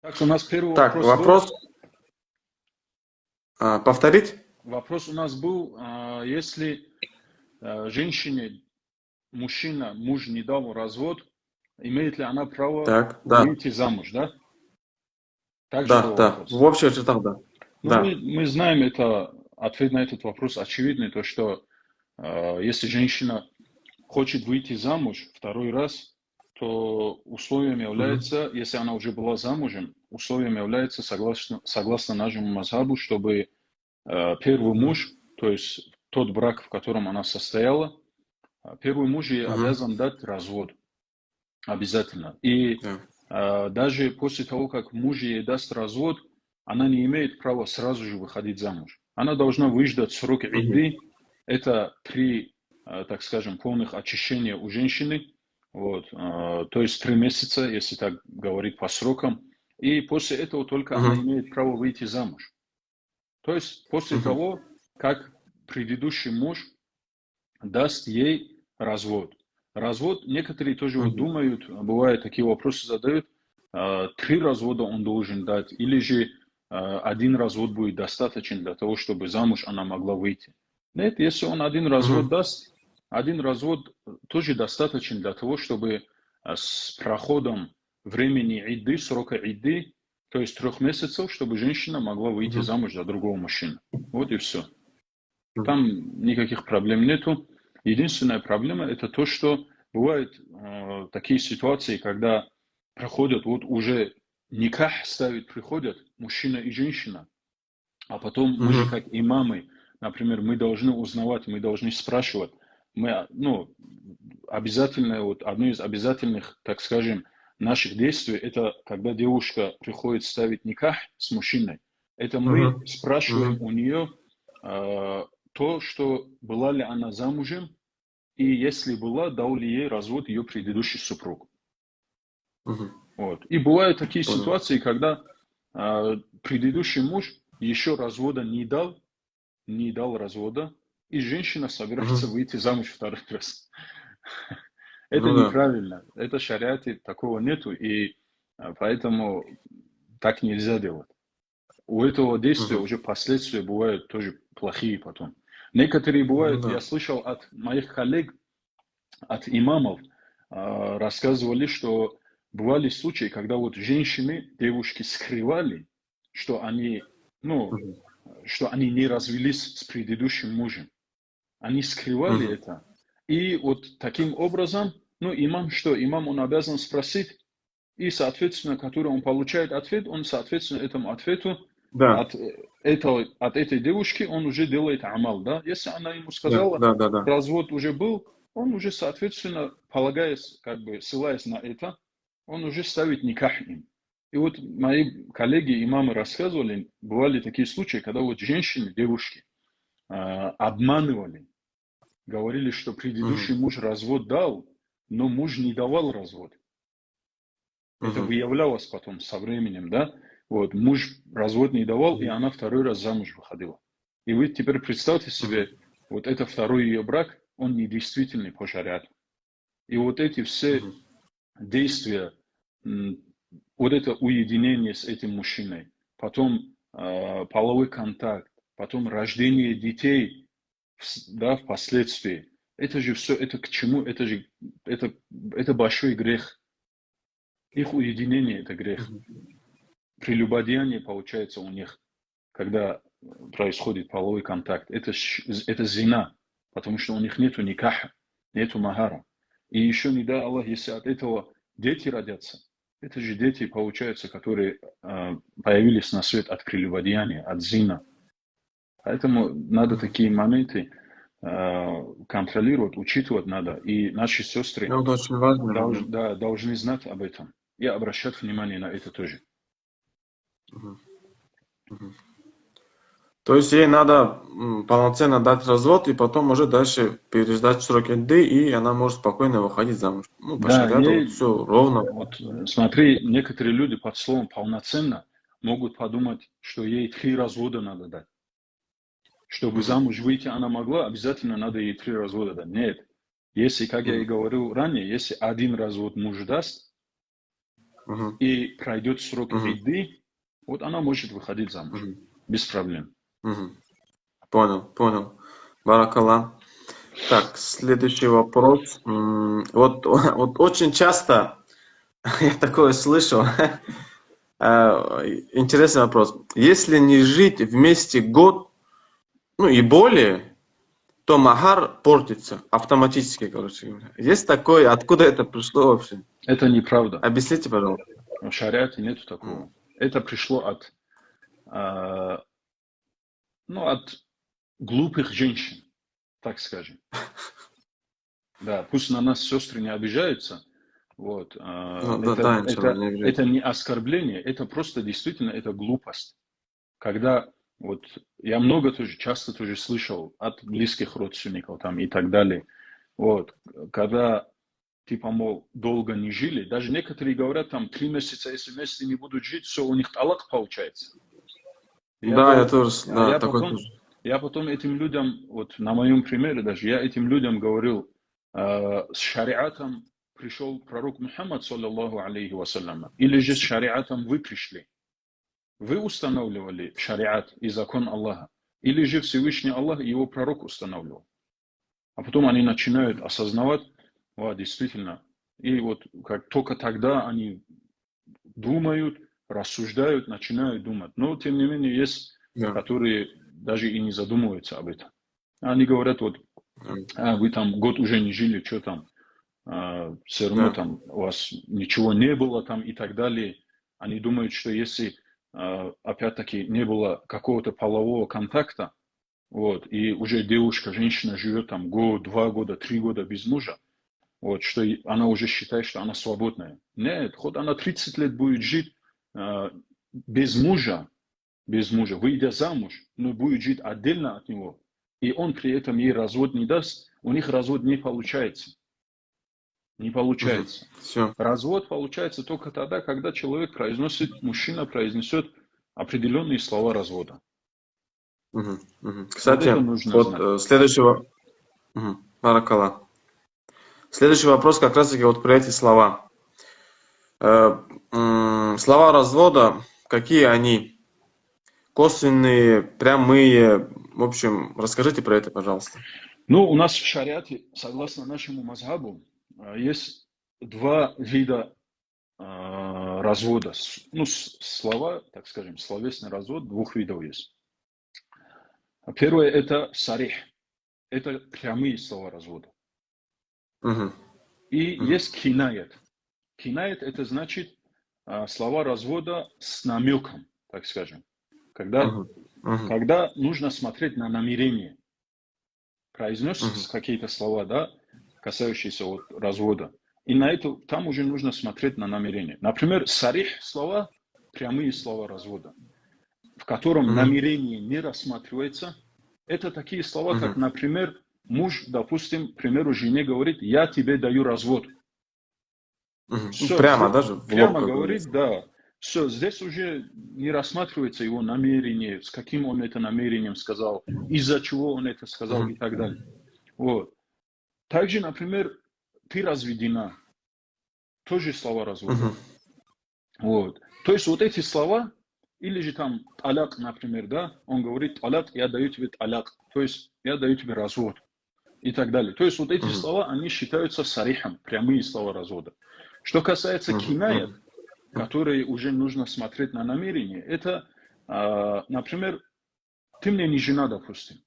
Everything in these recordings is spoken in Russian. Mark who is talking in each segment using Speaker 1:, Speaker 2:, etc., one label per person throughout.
Speaker 1: Так, у нас первый
Speaker 2: Так,
Speaker 1: вопрос был.
Speaker 2: вопрос повторить?
Speaker 1: Вопрос у нас был, если женщине, муж не дал развод, имеет ли она право
Speaker 2: Так, да,
Speaker 1: выйти замуж, да? Также
Speaker 2: да,
Speaker 1: был
Speaker 2: да. В
Speaker 1: вопрос.
Speaker 2: общих чертах, да.
Speaker 1: Ну, мы,
Speaker 2: Да.
Speaker 1: мы знаем это, ответ на этот вопрос очевидный, то, что если женщина хочет выйти замуж второй раз, то условием
Speaker 2: Мгм.
Speaker 1: является, если она уже была замужем, условием является, согласно нашему мазхабу, чтобы первый
Speaker 2: Мгм.
Speaker 1: муж, то есть тот брак, в котором она состояла, первый муж ей
Speaker 2: Мгм.
Speaker 1: обязан дать развод. Обязательно. И
Speaker 2: Да.
Speaker 1: даже после того, как муж ей даст развод, она не имеет права сразу же выходить замуж. Она должна выждать срок
Speaker 2: Мгм.
Speaker 1: идды. Это три, так скажем, полных очищения у женщины. Вот, то есть 3 месяца, если так говорить по срокам. И после этого только она
Speaker 2: Мгм.
Speaker 1: имеет право выйти замуж. То есть после
Speaker 2: Мгм.
Speaker 1: того, как предыдущий муж даст ей развод. Развод, некоторые тоже вот
Speaker 2: Мгм.
Speaker 1: думают, бывает такие вопросы задают, 3 развода он должен дать, или же один развод будет достаточен для того, чтобы замуж она могла выйти. Нет, если он один развод
Speaker 2: Мгм.
Speaker 1: даст, один развод тоже достаточен для того, чтобы с проходом времени идды, срока идды, то есть 3 месяцев, чтобы женщина могла выйти
Speaker 2: Мгм.
Speaker 1: замуж за другого мужчину. Вот и все.
Speaker 2: Мгм.
Speaker 1: Там никаких проблем нету. Единственная проблема это то, что бывают такие ситуации, когда проходят, вот уже никах ставить приходят мужчина и женщина, а потом мы же
Speaker 2: Мгм.
Speaker 1: как имамы, например, мы должны узнавать, мы должны спрашивать. Мы, ну, обязательно, вот одно из обязательных, так скажем, наших действий, это когда девушка приходит ставить никах с мужчиной, это мы
Speaker 2: Мгм.
Speaker 1: спрашиваем
Speaker 2: Мгм.
Speaker 1: у нее то, что была ли она замужем, и если была, дал ли ей развод ее предыдущий супруг.
Speaker 2: Мгм.
Speaker 1: Вот. И бывают такие
Speaker 2: Понял.
Speaker 1: ситуации, когда предыдущий муж еще развода не дал развода, и женщина собирается
Speaker 2: Мгм.
Speaker 1: выйти замуж второй раз. Это
Speaker 2: Ну да.
Speaker 1: неправильно. Это в шариате такого нету, и поэтому так нельзя делать. У этого действия
Speaker 2: Мгм.
Speaker 1: уже последствия бывают тоже плохие потом. Некоторые
Speaker 2: Ну
Speaker 1: бывают,
Speaker 2: да.
Speaker 1: я слышал от моих коллег, от имамов, рассказывали, что бывали случаи, когда вот женщины, девушки скрывали, что они, ну,
Speaker 2: Мгм.
Speaker 1: что они не развелись с предыдущим мужем. Они скрывали
Speaker 2: Мгм.
Speaker 1: это. И вот таким образом, ну, имам что? Имам, он обязан спросить, и, соответственно, который он получает ответ, он, соответственно, этому ответу
Speaker 2: Да.
Speaker 1: от, от этой девушки он уже делает амал, да? Если она ему
Speaker 2: Да.
Speaker 1: сказала,
Speaker 2: Да. Да. Да.
Speaker 1: развод уже был, он уже, соответственно, полагаясь, как бы, ссылаясь на это, он уже ставит никах им. И вот мои коллеги, имамы рассказывали, бывали такие случаи, когда вот женщины, девушки обманывали, говорили, что
Speaker 2: Мгм.
Speaker 1: предыдущий муж развод дал, но муж не давал развод. Это
Speaker 2: Мгм.
Speaker 1: выявлялось потом со временем, да? Вот, муж развод не давал, и
Speaker 2: Мгм.
Speaker 1: она второй раз замуж выходила. И вы теперь представьте
Speaker 2: Мгм.
Speaker 1: себе, вот это второй ее брак, он недействительный по шариату. И вот эти все
Speaker 2: Мгм.
Speaker 1: действия, вот это уединение с этим мужчиной, потом половой контакт, потом рождение детей, да, впоследствии, это же все, это к чему? Это, это большой грех. Их уединение– это грех.
Speaker 2: Мгм.
Speaker 1: Прелюбодеяние получается у них, когда происходит половой контакт. Это зина, потому что у них нету никаха, нету махара. И еще не дай Аллах, если от этого дети родятся, это же дети, получаются, которые появились на свет от прелюбодеяния, от зина. Поэтому надо
Speaker 2: Мгм.
Speaker 1: такие моменты контролировать, учитывать надо. И наши
Speaker 2: Ну,
Speaker 1: сестры
Speaker 2: это очень важный момент.
Speaker 1: да, должны знать об этом и обращать внимание на это тоже.
Speaker 2: Мгм. Мгм. То есть ей надо полноценно дать развод и потом уже дальше переждать срок Эдды, и она может спокойно выходить замуж. Ну, по
Speaker 1: Да,
Speaker 2: шариату вот
Speaker 1: ей,
Speaker 2: все ровно.
Speaker 1: вот смотри, некоторые люди под словом полноценно могут подумать, что ей 3 развода надо дать. Чтобы
Speaker 2: Мгм.
Speaker 1: замуж выйти она могла, обязательно надо ей 3 развода дать. Нет. Если, как я и
Speaker 2: Мгм.
Speaker 1: говорил ранее, если один развод муж даст, и пройдет срок идды, вот она может выходить замуж. Без проблем.
Speaker 2: Понял. Баракалла. Так, следующий вопрос. Вот очень часто я такое слышу. Интересный вопрос. Если не жить вместе год, и более, то махар портится автоматически, короче говоря. Есть такое, откуда это пришло вообще?
Speaker 1: Это неправда.
Speaker 2: Объясните, пожалуйста.
Speaker 1: В шариате нету такого. Это пришло от глупых женщин, так скажем. Да, пусть на нас сестры не обижаются. Вот. Это не оскорбление, это просто действительно это глупость. Когда вот я часто тоже слышал от близких родственников там и так далее. Вот, когда типа, мол, долго не жили, даже некоторые говорят, там, 3 месяца, если вместе не будут жить, все, у них талак получается.
Speaker 2: Я тоже,
Speaker 1: Я потом этим людям, вот на моем примере даже, я этим людям говорил, с шариатом пришел пророк Мухаммад, саллаллаху алейхи вассалям, или же с шариатом вы пришли. Вы устанавливали шариат и закон Аллаха, или же Всевышний Аллах и его пророк устанавливал. А потом они начинают осознавать, действительно, и вот как только тогда они думают, рассуждают, начинают думать. Но, тем не менее, есть, которые даже и не задумываются об этом. Они говорят, вот, вы там год уже не жили, что там, все равно там у вас ничего не было там и так далее. Они думают, что если, опять-таки, не было какого-то полового контакта, вот, и уже девушка, женщина живет там год, 2 года, 3 года без мужа, вот, что она уже считает, что она свободная. Нет, хоть она 30 лет будет жить без мужа, выйдя замуж, но будет жить отдельно от него, и он при этом ей развод не даст, у них развод не получается. Не получается.
Speaker 2: Все.
Speaker 1: Развод получается только тогда, когда мужчина произнесет определенные слова развода.
Speaker 2: Кстати, вот следующего... Баракалла. Следующий вопрос как раз-таки вот про эти слова. Слова развода, какие они? Косвенные, прямые. В общем, расскажите про это, пожалуйста.
Speaker 1: У нас в шариате, согласно нашему мазхабу, есть 2 вида развода. Слова, так скажем, словесный развод 2 видов есть. Первое – это сарих. Это прямые слова развода. И есть кинаят. Кинаят – это значит слова развода с намеком, так скажем. Когда нужно смотреть на намерение. Произнес какие-то слова, касающиеся развода. И там уже нужно смотреть на намерение. Например, сарих слова, прямые слова развода, в котором намерение не рассматривается. Это такие слова, как, например, муж, допустим, к примеру, жене говорит, я тебе даю развод.
Speaker 2: Прямо даже?
Speaker 1: Прямо говорит, да. Все, здесь уже не рассматривается его намерение, с каким он это намерением сказал, из-за чего он это сказал и так далее. Вот. Также, например, ты разведена. Тоже слова развода. Вот. То есть вот эти слова, или же там таляк, например, он говорит, таляк, я даю тебе таляк, то есть я даю тебе развод и так далее. То есть вот эти слова, они считаются сарихом, прямые слова развода. Что касается кинаят, которые уже нужно смотреть на намерение, это, например, ты мне не жена, допустим.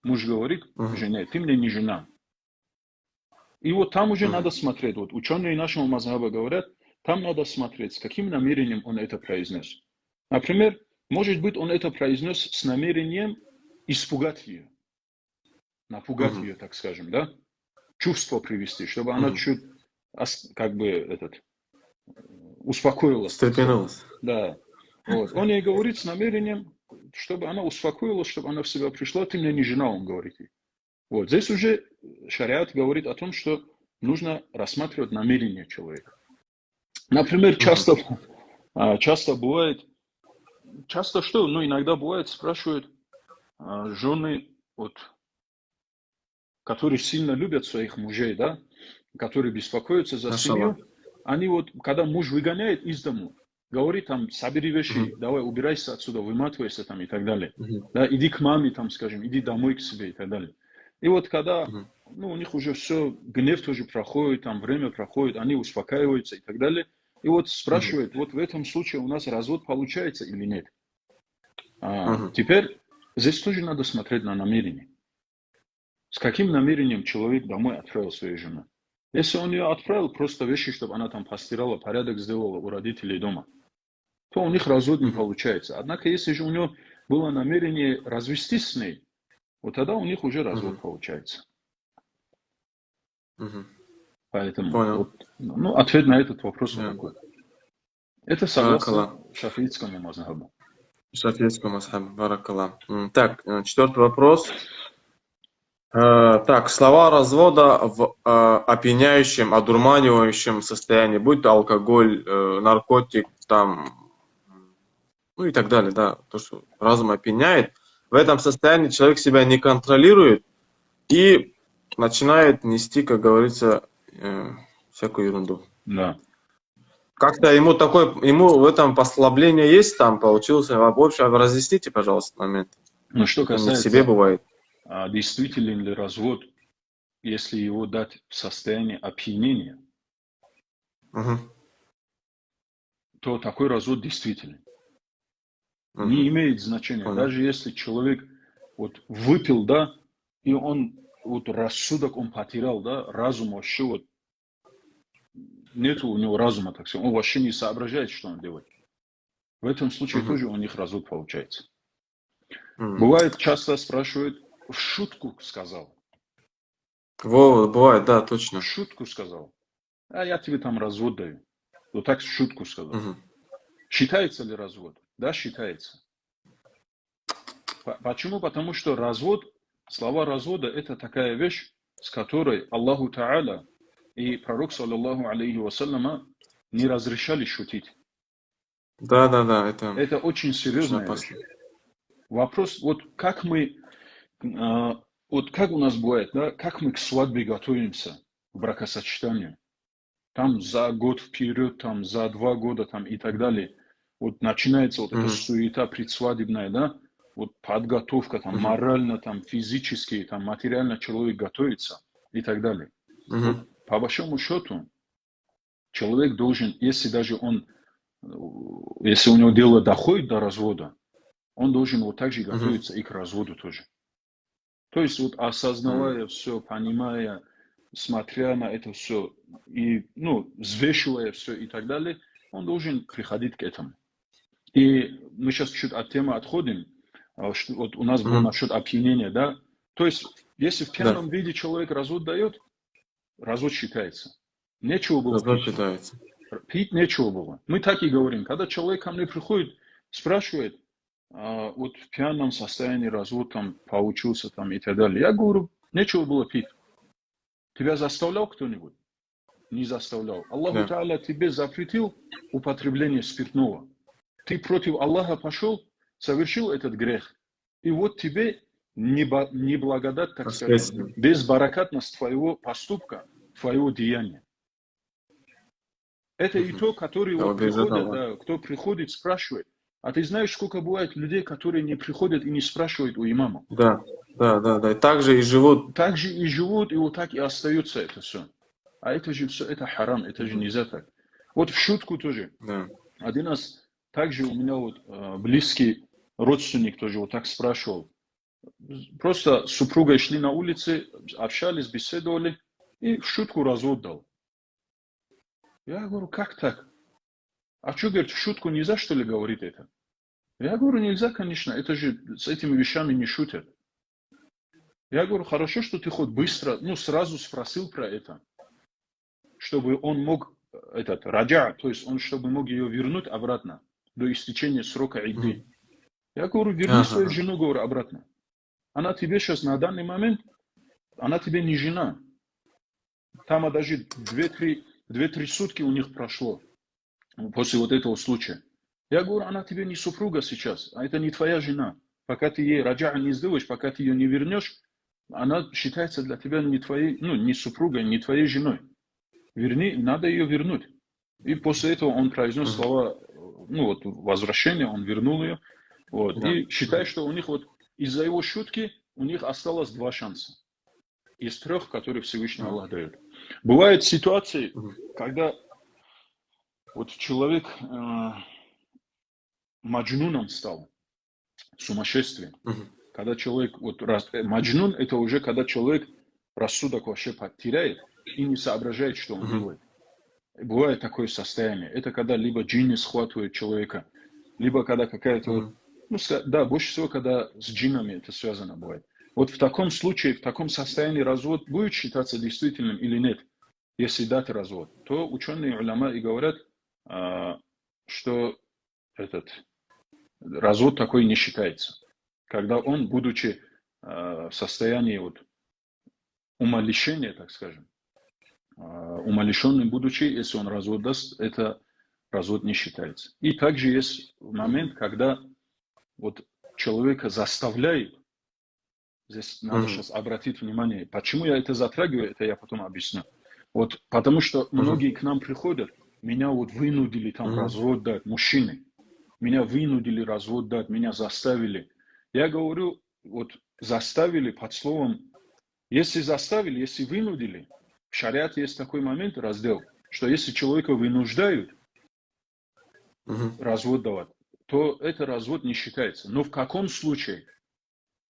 Speaker 1: Муж говорит жене, ты мне не жена. И вот там уже надо смотреть. Вот ученые нашего мазхаба говорят, там надо смотреть, с каким намерением он это произнес. Например, может быть, он это произнес с намерением испугать ее. Напугать ее, так скажем, чувство привести, чтобы она чуть, успокоилась.
Speaker 2: Встрепенулась.
Speaker 1: Да. Вот. Он ей говорит с намерением, чтобы она успокоилась, чтобы она в себя пришла, ты мне не жена, он говорит ей. Вот. Здесь уже шариат говорит о том, что нужно рассматривать намерение человека. Например, часто бывает, иногда бывает, спрашивают жены, которые сильно любят своих мужей, которые беспокоятся за семью, они вот, когда муж выгоняет из дому, говорит там, собери вещи, давай убирайся отсюда, выматывайся там и так далее. Да, иди к маме там, скажем, иди домой к себе и так далее. И вот когда, ну, у них уже все, гнев тоже проходит, там время проходит, они успокаиваются и так далее. И вот спрашивают, вот в этом случае у нас развод получается или нет. Теперь здесь тоже надо смотреть на намерение. С каким намерением человек домой отправил свою жену? Если он ее отправил просто вещи, чтобы она там постирала, порядок сделала у родителей дома, то у них развод не получается. Однако, если же у него было намерение развестись с ней, вот тогда у них уже развод получается. Поэтому вот, ну, ответ на этот вопрос вот такой. Это согласно шафиитскому мазхабу.
Speaker 2: Шафиитскому мазхабу, баракаллах. Так, 4-й вопрос. Так, слова развода в опьяняющем, одурманивающем состоянии, будь то алкоголь, наркотик, там, ну и так далее, да, то, что разум опьяняет. В этом состоянии человек себя не контролирует и начинает нести, как говорится, всякую ерунду.
Speaker 1: Да.
Speaker 2: Как-то ему в этом послабление есть, там получился. В общем, разъясните, пожалуйста, момент.
Speaker 1: Ну, что касается,
Speaker 2: не в себе бывает.
Speaker 1: Действителен ли развод, если его дать в состоянии опьянения, то такой развод действителен. Не имеет значения. Даже если человек вот выпил, да, и он вот рассудок он потерял, да, разум вообще вот нету у него разума, так сказать, он вообще не соображает, что он делает. В этом случае тоже у них развод получается. Бывает, часто спрашивают, в шутку сказал.
Speaker 2: Бывает, да, точно.
Speaker 1: В шутку сказал. А я тебе там развод даю. Вот так в шутку сказал. Считается ли развод? Да, считается. Почему? Потому что развод, слова развода, это такая вещь, с которой Аллаху Та'аля и пророк, саллаллаху алейхи вассаляма, не разрешали шутить.
Speaker 2: Да,
Speaker 1: это очень серьезная вещь. Вопрос, вот как мы, вот как у нас бывает, да, как мы к свадьбе готовимся, к бракосочетанию. Там за год вперед, там за 2 года, там и так далее. Вот начинается вот эта суета предсвадебная, да, вот подготовка, там морально, там физически, там материально человек готовится и так далее. Вот, по большому счету, человек должен, если даже он, если у него дело доходит до развода, он должен вот так же готовиться и к разводу тоже. То есть вот осознавая все, понимая, смотря на это все и, ну, взвешивая все и так далее, он должен приходить к этому. И мы сейчас чуть от темы отходим. Вот у нас было насчет опьянения, да? То есть, если в пьяном виде человек развод дает, развод считается. Нечего было
Speaker 2: развод
Speaker 1: пить.
Speaker 2: Считается.
Speaker 1: Пить нечего было. Мы так и говорим. Когда человек ко мне приходит, спрашивает, вот в пьяном состоянии развод там получился там и так далее. Я говорю, нечего было пить. Тебя заставлял кто-нибудь? Не заставлял. Аллаху Та'аля тебе запретил употребление спиртного. Ты против Аллаха пошел, совершил этот грех. И вот тебе неблагодать, так сказать, безбаракатность твоего поступка, твоего деяния. Это и то, который вот приходит, да, кто приходит, спрашивает. А ты знаешь, сколько бывает людей, которые не приходят и не спрашивают у имама?
Speaker 2: Да. Так же и живут.
Speaker 1: Так же и живут, и вот так и остается это все. А это же все, это харам, это же нельзя так. Вот в шутку тоже.
Speaker 2: Да.
Speaker 1: Один раз также у меня вот близкий родственник тоже вот так спрашивал. Просто с супругой шли на улице, общались, беседовали, и в шутку развод дал. Я говорю, как так? А что, говорит, в шутку нельзя, что ли, говорить это? Я говорю, нельзя, конечно, это же с этими вещами не шутят. Я говорю, хорошо, что ты хоть быстро, ну, сразу спросил про это, чтобы он мог, раджа, то есть он, чтобы мог ее вернуть обратно до истечения срока идды. Я говорю, верни свою жену, говорю, обратно. Она тебе сейчас на данный момент, она тебе не жена. Там даже 2-3 сутки у них прошло после вот этого случая. Я говорю, она тебе не супруга сейчас, а это не твоя жена. Пока ты ей раджа не сделаешь, пока ты ее не вернешь, она считается для тебя не твоей, ну, не супругой, не твоей женой. Верни, надо ее вернуть. И после этого он произнес слова, ну вот возвращение, он вернул ее. Вот.
Speaker 2: Да.
Speaker 1: И считай, что у них вот из-за его шутки у них осталось 2 шанса из 3, которые Всевышний Аллах дает. Бывают ситуации, когда вот человек маджнуном стал, сумасшествием. Когда человек, вот маджнун, это уже когда человек рассудок вообще потеряет и не соображает, что он делает. Бывает такое состояние. Это когда либо джинни схватывает человека, либо когда какая-то... Ну, да, больше всего, когда с джиннами это связано бывает. Вот в таком случае, в таком состоянии развод будет считаться действительным или нет? Если дать развод, то ученые уляма и говорят, что этот развод такой не считается. Когда он, будучи в состоянии вот умалишения, так скажем, умалишенным будучи, если он развод даст, это развод не считается. И также есть момент, когда вот человека заставляют, здесь надо сейчас обратить внимание, почему я это затрагиваю, это я потом объясню. Вот потому что многие к нам приходят, меня вот вынудили там развод дать, мужчины, меня вынудили развод дать, меня заставили. Я говорю, вот заставили под словом, если заставили, если вынудили, в шариате есть такой момент, раздел, что если человека вынуждают развод давать, то это развод не считается. Но в каком случае?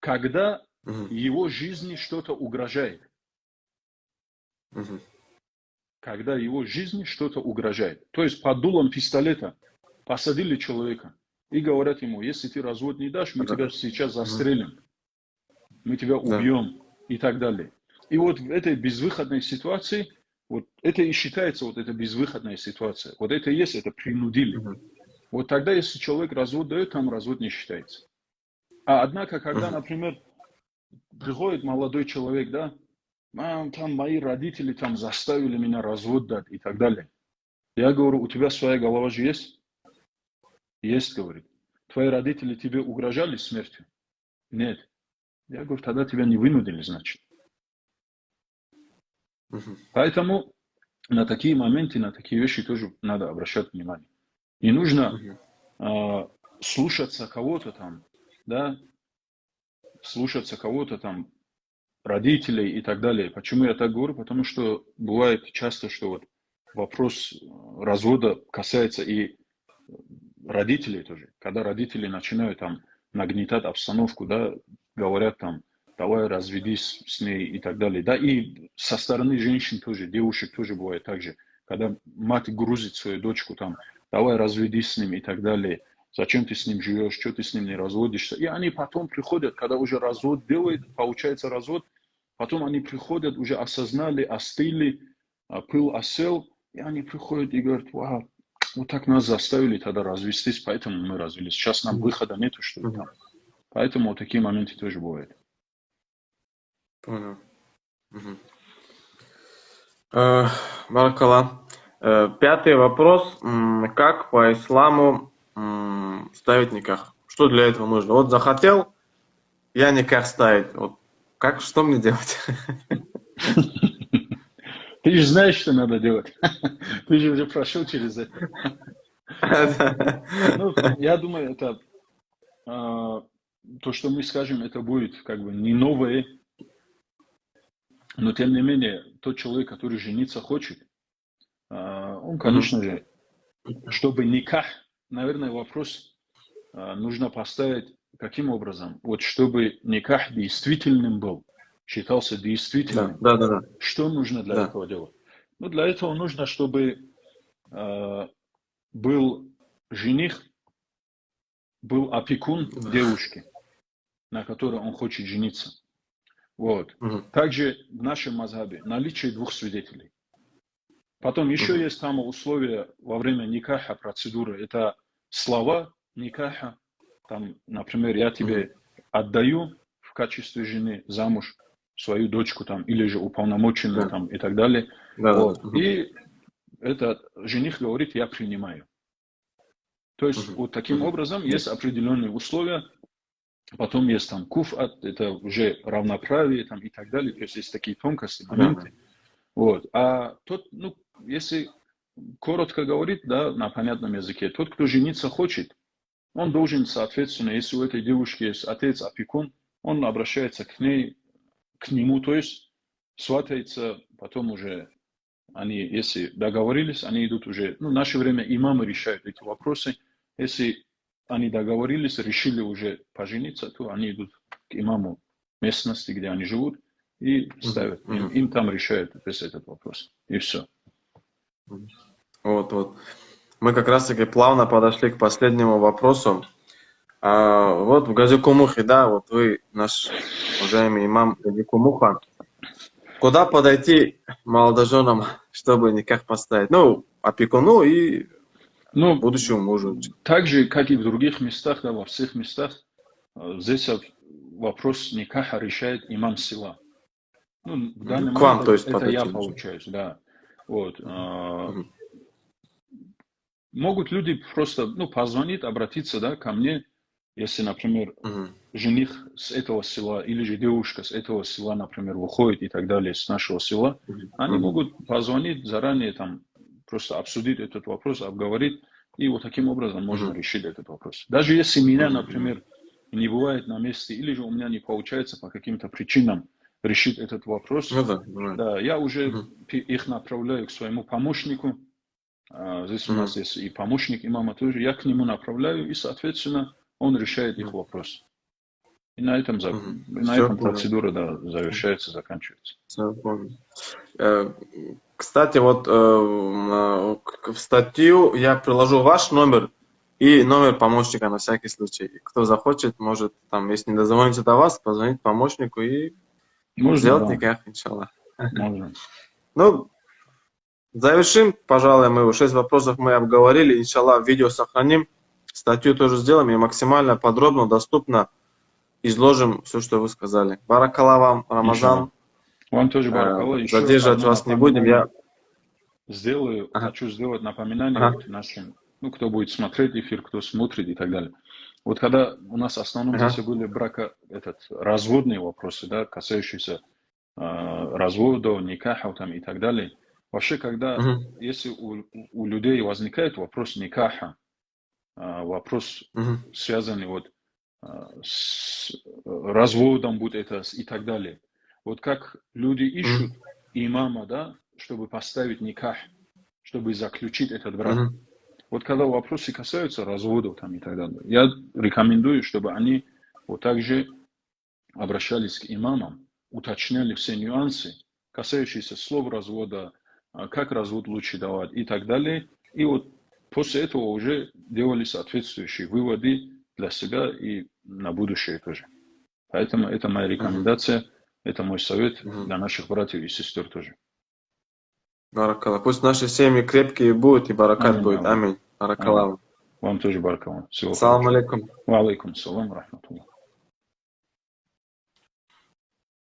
Speaker 1: Когда его жизни что-то угрожает. Когда его жизни что-то угрожает. То есть под дулом пистолета посадили человека и говорят ему, если ты развод не дашь, мы тебя сейчас застрелим, мы тебя убьем и так далее. И вот в этой безвыходной ситуации, вот это и считается вот эта безвыходная ситуация. Вот это и есть, это принудили. Вот тогда, если человек развод дает, там развод не считается. А однако, когда, например, приходит молодой человек, да, там мои родители там заставили меня развод дать и так далее. Я говорю, у тебя своя голова же есть? Есть, говорит. Твои родители тебе угрожали смертью? Нет. Я говорю, тогда тебя не вынудили, значит. Поэтому на такие моменты, на такие вещи тоже надо обращать внимание. Не нужно слушаться кого-то там, да, слушаться кого-то там, родителей и так далее. Почему я так говорю? Потому что бывает часто, что вот вопрос развода касается и родителей тоже. Когда родители начинают там нагнетать обстановку, да, говорят там, давай разведись с ней и так далее. Да, и со стороны женщин тоже, девушек тоже бывает так же. Когда мать грузит свою дочку там, давай разведись с ним и так далее. Зачем ты с ним живешь, что ты с ним не разводишься? И они потом приходят, когда уже развод делают, получается развод, потом они приходят, уже осознали, остыли, пыл осел, и они приходят и говорят, вау, вот так нас заставили тогда развестись, поэтому мы развелись. Сейчас нам выхода нету, что ли, там. Поэтому вот такие моменты тоже бывают.
Speaker 2: Понял. Баракалла. 5-й вопрос. Как по исламу ставить никах? Что для этого нужно? Вот захотел я никах ставить. Вот как, что мне делать?
Speaker 1: Ты же знаешь, что надо делать. Ты же уже прошел через это. Ну, я думаю, это то, что мы скажем, это будет как бы не новое, но тем не менее, тот человек, который жениться хочет, он, конечно же, чтобы никах, наверное, вопрос нужно поставить каким образом? Вот чтобы никах действительным был, считался действительным.
Speaker 2: Да.
Speaker 1: Что нужно для этого делать? Ну, для этого нужно, чтобы был жених, был опекун девушки, на которой он хочет жениться. Вот. Также в нашем мазхабе наличие 2 свидетелей. Потом еще есть там условия во время никаха, процедуры. Это слова никаха. Там, например, я тебе отдаю в качестве жены замуж свою дочку там, или же уполномоченную там и так далее. Вот. И этот жених говорит, я принимаю. То есть вот таким образом есть определенные условия. Потом есть там куфат, это уже равноправие там, и так далее. То есть есть такие тонкости, моменты. Вот. А тот, ну, если коротко говорит, да, на понятном языке, тот, кто жениться хочет, он должен, соответственно, если у этой девушки есть отец, опекун, он обращается к ней, к нему, то есть сватается, потом уже они, если договорились, они идут уже, ну, в наше время имамы решают эти вопросы. Если они договорились, решили уже пожениться, то они идут к имаму местности, где они живут, и ставят. Им там решают весь этот вопрос. И все.
Speaker 2: Вот. Мы как раз таки плавно подошли к последнему вопросу. Вот в Газикумухе, да, вот вы, наш уважаемый имам Газикумуха, куда подойти молодоженам, чтобы никак поставить? Ну, опекуну и будущему мужу.
Speaker 1: Так же, как и в других местах, да, во всех местах, здесь вопрос никаха решает имам села. Ну, в данный
Speaker 2: к вам,
Speaker 1: момент
Speaker 2: то есть,
Speaker 1: это я получаюсь, да. Вот. Могут люди просто, ну, позвонить, обратиться, да, ко мне, если, например, жених с этого села или же девушка с этого села, например, выходит и так далее, с нашего села, они могут позвонить заранее, там, просто обсудить этот вопрос, обговорить, и вот таким образом можно решить этот вопрос. Даже если меня, например, не бывает на месте, или же у меня не получается по каким-то причинам решить этот вопрос, да, я уже их направляю к своему помощнику. Здесь у нас есть и помощник имама тоже, я к нему направляю, и, соответственно, он решает их вопрос. И на этом процедура, да, завершается, заканчивается.
Speaker 2: Кстати, вот в статью я приложу ваш номер и номер помощника на всякий случай. Кто захочет, может, там, если не дозвониться до вас, позвонить помощнику и сделать никак, иншаллах.
Speaker 1: Можно.
Speaker 2: Ну, завершим, пожалуй, мы 6 вопросов мы обговорили. Иншаллах, видео сохраним, статью тоже сделаем и максимально подробно, доступно изложим все, что вы сказали. Баракалла вам, Рамазан.
Speaker 1: Вам тоже баракалла.
Speaker 2: Задерживать вас не будем. Я
Speaker 1: хочу сделать напоминание вот нашим, ну, кто будет смотреть эфир, кто смотрит и так далее. Вот когда у нас в основном здесь были разводные вопросы, да, касающиеся развода, никаха там, и так далее. Вообще, когда, если у людей возникает вопрос никаха, вопрос, связанный вот с разводом, будь это и так далее. Вот как люди ищут имама, да, чтобы поставить никах, чтобы заключить этот брак. Вот когда вопросы касаются разводов там, и так далее, я рекомендую, чтобы они вот также обращались к имамам, уточняли все нюансы, касающиеся слов развода, как развод лучше давать и так далее. И вот после этого уже делали соответствующие выводы для себя и на будущее тоже. Поэтому это моя рекомендация, это мой совет для наших братьев и сестер тоже.
Speaker 2: Баракалла. Пусть наши семьи крепкие будут и баракат будет. Аминь. Баракалла.
Speaker 1: Вам тоже баракалла.
Speaker 2: Ассаламу алейкум.
Speaker 1: Ва алейкум салам рахматуллах.